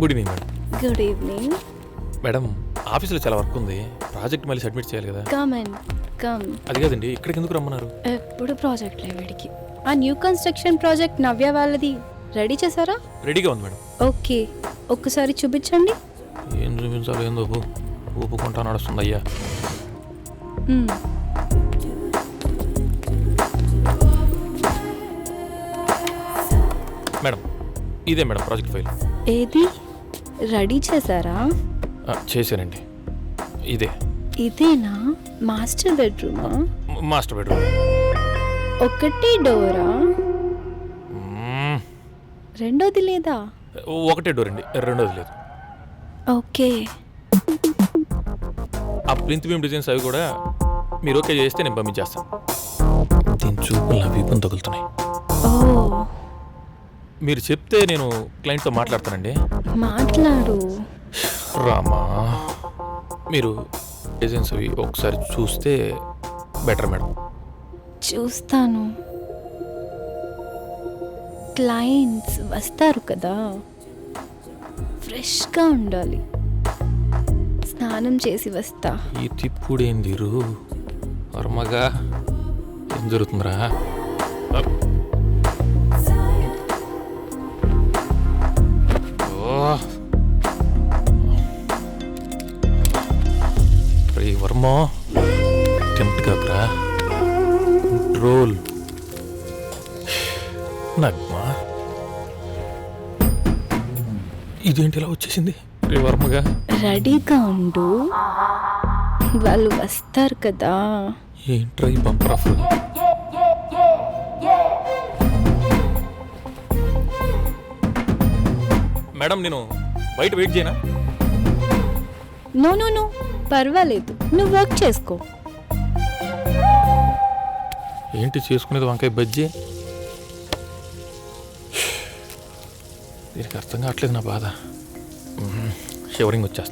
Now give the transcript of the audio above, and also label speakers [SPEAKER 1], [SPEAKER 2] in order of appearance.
[SPEAKER 1] Good evening madam.
[SPEAKER 2] Good evening.
[SPEAKER 1] Madam ఆఫీస్లో చాలా work ఉంది, ప్రాజెక్ట్ మళ్ళీ సబ్మిట్ చేయాలి కదా.
[SPEAKER 2] Come and come.
[SPEAKER 1] అది కాదండి, ఇక్కడికి ఎందుకు రమ్మన్నారు?
[SPEAKER 2] ఎప్పుడు ప్రాజెక్ట్ వీడికి. ఆ న్యూ కన్స్ట్రక్షన్ ప్రాజెక్ట్ నవ్య వాళ్ళది రెడీ చేశారా?
[SPEAKER 1] రెడీగా ఉంది మేడం.
[SPEAKER 2] ఓకే, ఒక్కసారి చూపించండి.
[SPEAKER 1] ఏం చూపించాలో ఏందో ఊపుకుంటా నడుస్తుంది అయ్యా. మేడం ఇదే మేడం ప్రాజెక్ట్ ఫైల్.
[SPEAKER 2] ఏది రెడీ చేశారా?
[SPEAKER 1] చేశానండి.
[SPEAKER 2] ఇదేనా మాస్టర్ బెడ్రూమా?
[SPEAKER 1] Master bedroom.
[SPEAKER 2] ఒకటి డోరా? రెండోది లేదా?
[SPEAKER 1] ఒకటే డోర్ అండి, రెండోది లేదు.
[SPEAKER 2] ఓకే.
[SPEAKER 1] ఆ ప్రింట్ బీమ్ డిజైన్స్ అవి కూడా మీరు ఓకే చేస్తే నేను పంపించేస్తాను. దీని చూపులు నా వీపుని తగులుతున్నాయి.
[SPEAKER 2] ఓ,
[SPEAKER 1] మీరు చెప్తే నేను క్లయింట్తో మాట్లాడతానండి.
[SPEAKER 2] మాట్లాడు.
[SPEAKER 1] రామా, మీరు డిజైన్స్ అవి ఒకసారి చూస్తే బెటర్ మేడం.
[SPEAKER 2] చూస్తాను. క్లయింట్స్ వస్తారు కదా, ఫ్రెష్గా ఉండాలి. స్నానం చేసి వస్తా.
[SPEAKER 1] ఈ తిప్పుడేందిరు వర్మగా, ఏం జరుగుతుందిరా? వర్మ టెంప్ట్ కాకురా, కంట్రోల్. నగ్మా, ఇదేంటి ఇలా వచ్చేసింది? వర్మగా
[SPEAKER 2] రెడీగా ఉండు, వాళ్ళు వస్తారు కదా.
[SPEAKER 1] ఏంట్రా ఈ బంపర్ ఆఫర్? మేడం నేను బయట వెయిట్ చేయనా?
[SPEAKER 2] నో నో నో, పర్వాలేదు, నువ్వు వర్క్ చేసుకో.
[SPEAKER 1] ఏంటి చేసుకునేది? వంకాయ బజ్జీ. దీనికి అర్థం కావట్లేదు నా బాధ. షివరింగ్ వచ్చేస్తుంది.